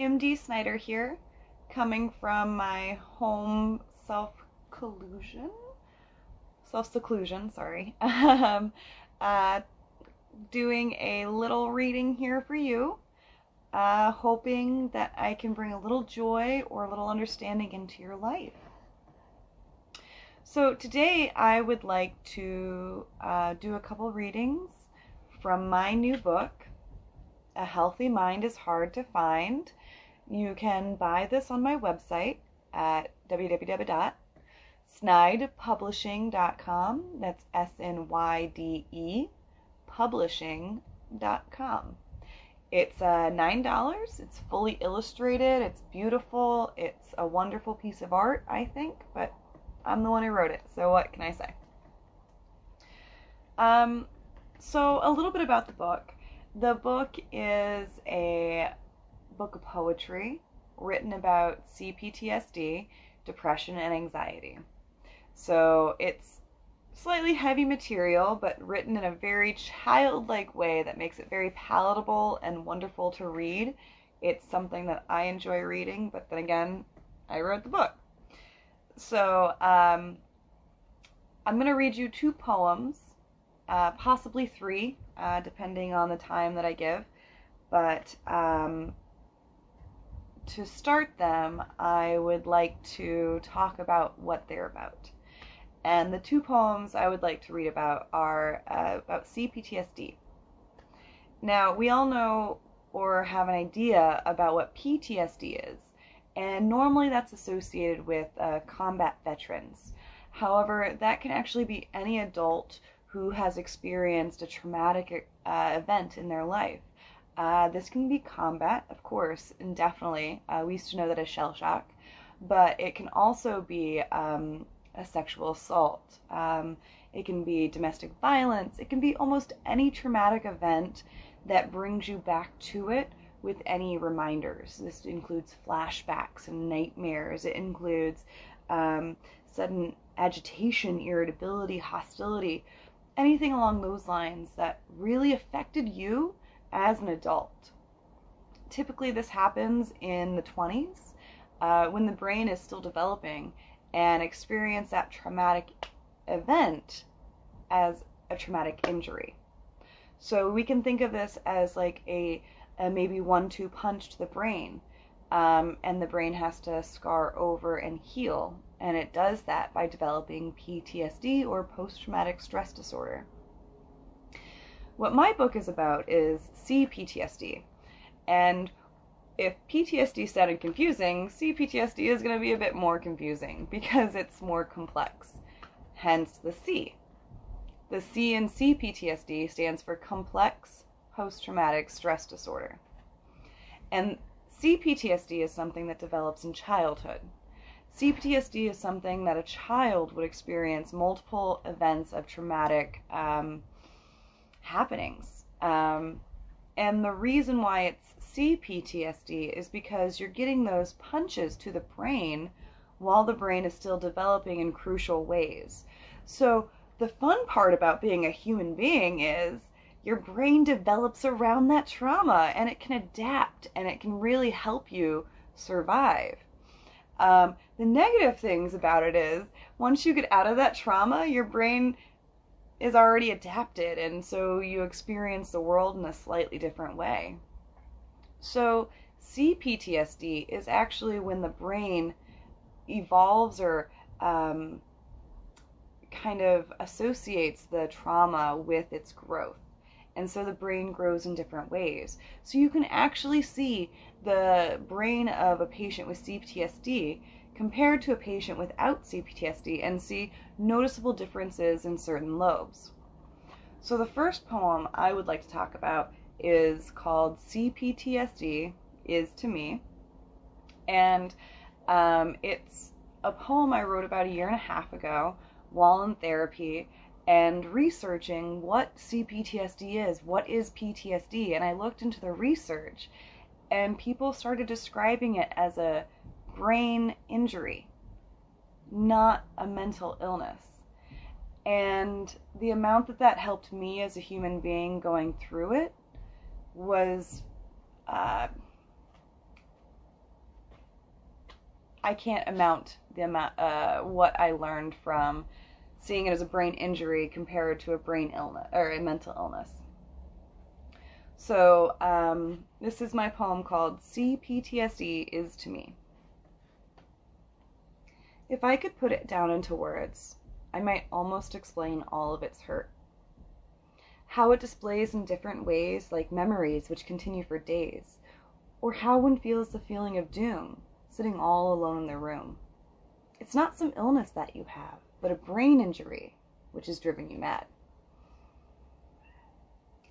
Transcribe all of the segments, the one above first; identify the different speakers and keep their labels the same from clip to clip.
Speaker 1: MD Snyder here, coming from my home self-seclusion, sorry. uh, Doing a little reading here for you, hoping that I can bring a little joy or a little understanding into your life. So today I would like to do a couple readings from my new book, A Healthy Mind is Hard to Find. You can buy this on my website at www.snydpublishing.com. That's SNYDE publishing.com. It's $9. It's fully illustrated. It's beautiful. It's a wonderful piece of art, I think, but I'm the one who wrote it, so what can I say? So a little bit about the book. The book is a book of poetry written about C-PTSD, depression, and anxiety. So it's slightly heavy material, but written in a very childlike way that makes it very palatable and wonderful to read. It's something that I enjoy reading, but then again, I wrote the book. So I'm going to read you 2 poems, possibly 3, depending on the time that I give. But to start them, I would like to talk about what they're about. And the 2 poems I would like to read about are about C-PTSD. Now, we all know or have an idea about what PTSD is, and normally that's associated with combat veterans. However, that can actually be any adult who has experienced a traumatic event in their life. This can be combat, of course, indefinitely. We used to know that as shell shock, but it can also be a sexual assault. It can be domestic violence. It can be almost any traumatic event that brings you back to it with any reminders. This includes flashbacks and nightmares. It includes sudden agitation, irritability, hostility, anything along those lines that really affected you as an adult. Typically this happens in the 20s when the brain is still developing and experience that traumatic event as a traumatic injury. So we can think of this as like a maybe 1-2 punch to the brain, and the brain has to scar over and heal, and it does that by developing PTSD, or post-traumatic stress disorder. What my book is about is C-PTSD, and if PTSD sounded confusing, C-PTSD is going to be a bit more confusing because it's more complex, hence the C. The C in C-PTSD stands for complex post-traumatic stress disorder. And C-PTSD is something that develops in childhood. C-PTSD is something that a child would experience multiple events of traumatic happenings. And the reason why it's C-PTSD is because you're getting those punches to the brain while the brain is still developing in crucial ways. So the fun part about being a human being is your brain develops around that trauma, and it can adapt, and it can really help you survive. The negative things about it is once you get out of that trauma, your brain is already adapted, and so you experience the world in a slightly different way. So C-PTSD is actually when the brain evolves or kind of associates the trauma with its growth. And so the brain grows in different ways. So you can actually see the brain of a patient with C-PTSD compared to a patient without C-PTSD and see noticeable differences in certain lobes. So the first poem I would like to talk about is called C-PTSD is to Me. And it's a poem I wrote about 1.5 years ago while in therapy and researching what C-PTSD is, what is PTSD, and I looked into the research, and people started describing it as a brain injury, not a mental illness. And the amount that that helped me as a human being going through it was I can't amount the amount what I learned from seeing it as a brain injury compared to a brain illness or a mental illness. So this is my poem called C-PTSD is to me. If I could put it down into words, I might almost explain all of its hurt. How it displays in different ways, like memories which continue for days, or how one feels the feeling of doom, sitting all alone in the room. It's not some illness that you have, but a brain injury, which has driven you mad.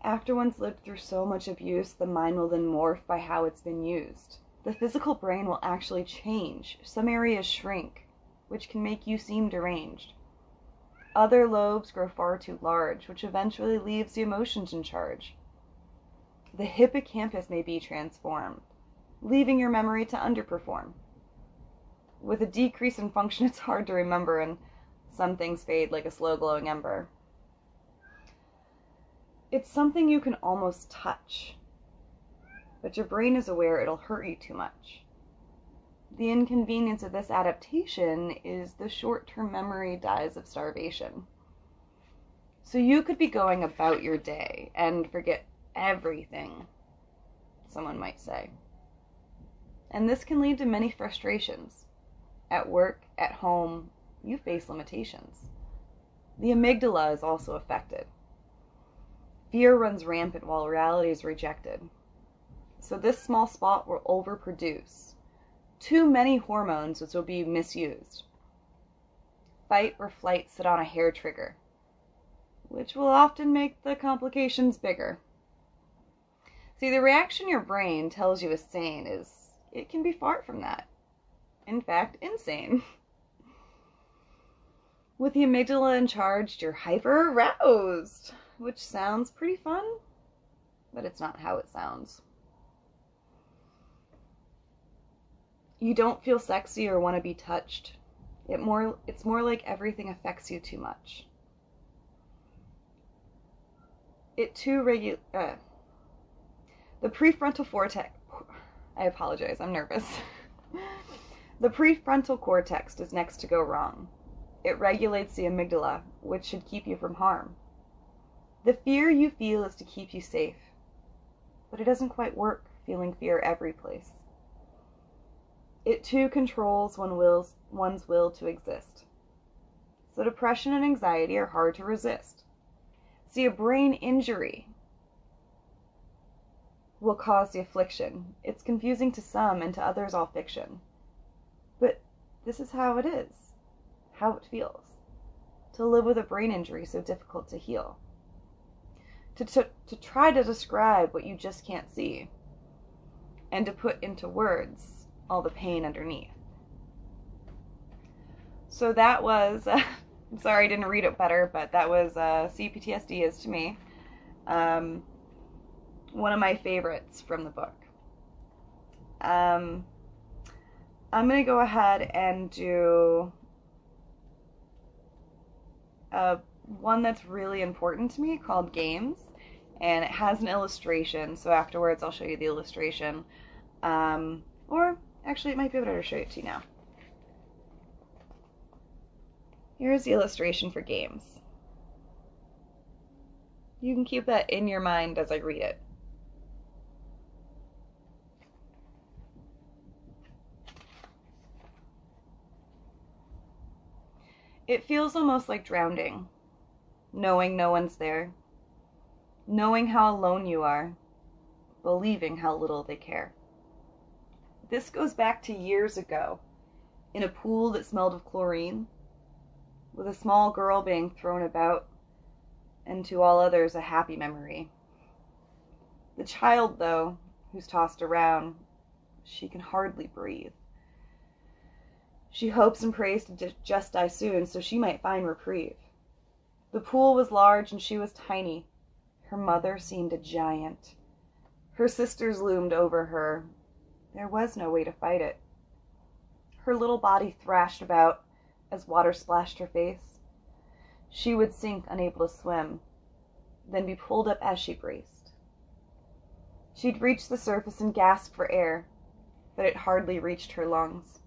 Speaker 1: After one's lived through so much abuse, the mind will then morph by how it's been used. The physical brain will actually change. Some areas shrink, which can make you seem deranged. Other lobes grow far too large, which eventually leaves the emotions in charge. The hippocampus may be transformed, leaving your memory to underperform. With a decrease in function, it's hard to remember, and some things fade like a slow-glowing ember. It's something you can almost touch, but your brain is aware it'll hurt you too much. The inconvenience of this adaptation is the short-term memory dies of starvation. So you could be going about your day and forget everything, someone might say. And this can lead to many frustrations. At work, at home, you face limitations. The amygdala is also affected. Fear runs rampant while reality is rejected. So this small spot will overproduce too many hormones, which will be misused. Fight or flight sit on a hair trigger, which will often make the complications bigger. See, the reaction your brain tells you is sane it can be far from that. In fact, insane. With the amygdala in charge, you're hyper-aroused, which sounds pretty fun, but it's not how it sounds. You don't feel sexy or want to be touched. It's more like everything affects you too much. The prefrontal cortex, I apologize, I'm nervous. The prefrontal cortex is next to go wrong. It regulates the amygdala, which should keep you from harm. The fear you feel is to keep you safe, but it doesn't quite work feeling fear every place. It too controls one's will to exist. So depression and anxiety are hard to resist. See, a brain injury will cause the affliction. It's confusing to some and to others all fiction. But this is how it is, how it feels, to live with a brain injury so difficult to heal. To try to describe what you just can't see, and to put into words all the pain underneath. So that was, I'm sorry I didn't read it better, but that was C-PTSD is to me. One of my favorites from the book. I'm going to go ahead and do one that's really important to me called Games, and it has an illustration, so afterwards I'll show you the illustration. Or actually it might be better to show it to you now. Here's the illustration for Games. You can keep that in your mind as I read it. It feels almost like drowning, knowing no one's there, knowing how alone you are, believing how little they care. This goes back to years ago, in a pool that smelled of chlorine, with a small girl being thrown about, and to all others a happy memory. The child, though, who's tossed around, she can hardly breathe. She hopes and prays to just die soon so she might find reprieve. The pool was large and she was tiny. Her mother seemed a giant. Her sisters loomed over her. There was no way to fight it. Her little body thrashed about as water splashed her face. She would sink, unable to swim, then be pulled up as she braced. She'd reach the surface and gasp for air, but it hardly reached her lungs.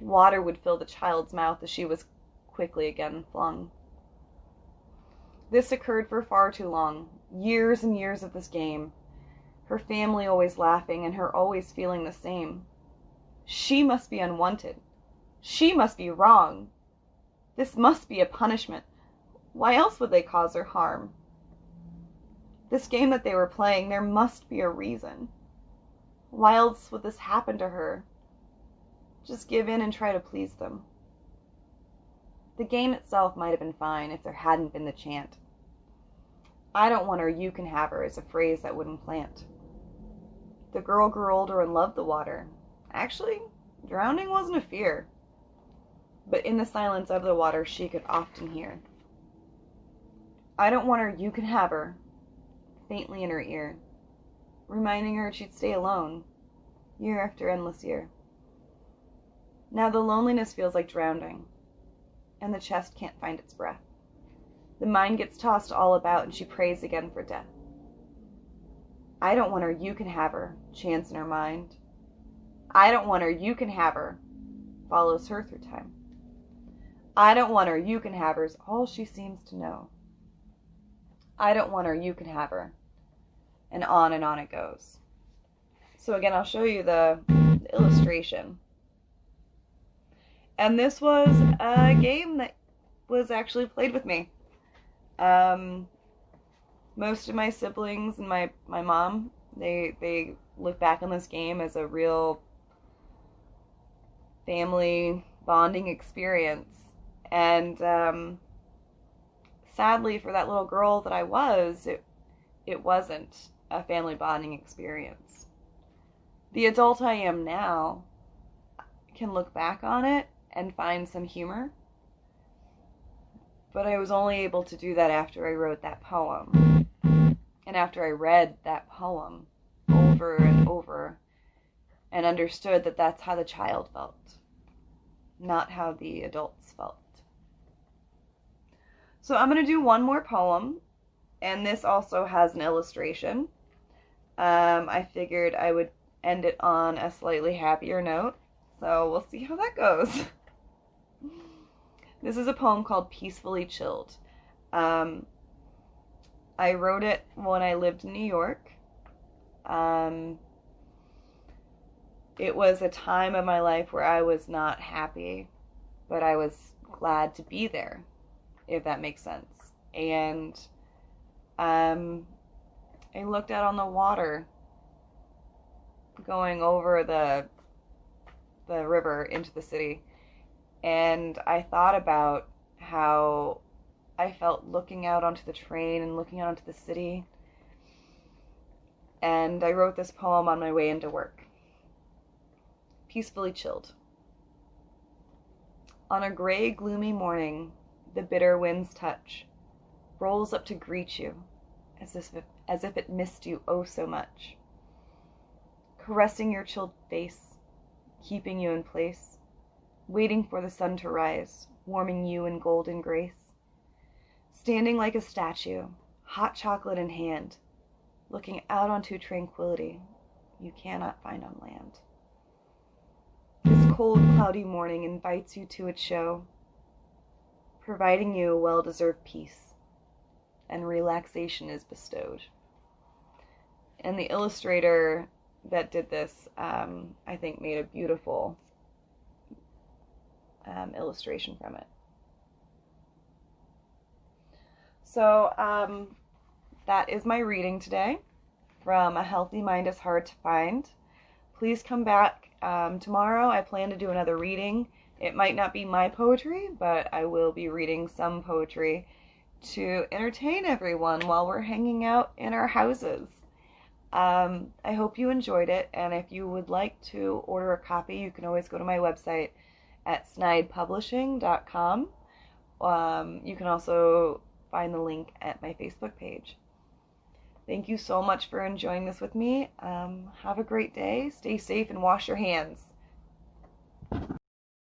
Speaker 1: Water would fill the child's mouth as she was quickly again flung. This occurred for far too long. Years and years of this game. Her family always laughing and her always feeling the same. She must be unwanted. She must be wrong. This must be a punishment. Why else would they cause her harm? This game that they were playing, there must be a reason. Why else would this happen to her? Just give in and try to please them. The game itself might have been fine if there hadn't been the chant. I don't want her, you can have her is a phrase that wouldn't plant. The girl grew older and loved the water. Actually, drowning wasn't a fear. But in the silence of the water, she could often hear. I don't want her, you can have her, faintly in her ear, reminding her she'd stay alone, year after endless year. Now the loneliness feels like drowning, and the chest can't find its breath. The mind gets tossed all about, and she prays again for death. I don't want her, you can have her, chants in her mind. I don't want her, you can have her, follows her through time. I don't want her, you can have her's all she seems to know. I don't want her, you can have her, and on it goes. So again, I'll show you the illustration. And this was a game that was actually played with me. Most of my siblings and my mom, they look back on this game as a real family bonding experience. And sadly for that little girl that I was, it wasn't a family bonding experience. The adult I am now can look back on it and find some humor. But I was only able to do that after I wrote that poem. And after I read that poem over and over and understood that that's how the child felt, not how the adults felt. So I'm going to do one more poem, and this also has an illustration. I figured I would end it on a slightly happier note, so we'll see how that goes. This is a poem called Peacefully Chilled. I wrote it when I lived in New York. It was a time of my life where I was not happy, but I was glad to be there, if that makes sense. And I looked out on the water going over the river into the city, and I thought about how I felt looking out onto the train and looking out onto the city. And I wrote this poem on my way into work. Peacefully Chilled. On a gray, gloomy morning, the bitter wind's touch rolls up to greet you, as if it missed you oh so much. Caressing your chilled face, keeping you in place, waiting for the sun to rise, warming you in golden grace. Standing like a statue, hot chocolate in hand, looking out onto tranquility you cannot find on land. This cold, cloudy morning invites you to its show, providing you a well-deserved peace, and relaxation is bestowed. And the illustrator that did this, I think, made a beautiful illustration from it. So that is my reading today from A Healthy Mind is Hard to Find. Please come back tomorrow. I plan to do another reading. It might not be my poetry, but I will be reading some poetry to entertain everyone while we're hanging out in our houses. I hope you enjoyed it, and if you would like to order a copy, you can always go to my website at snyderpublishing.com. You can also find the link at my Facebook page. Thank you so much for enjoying this with me. Have a great day. Stay safe and wash your hands.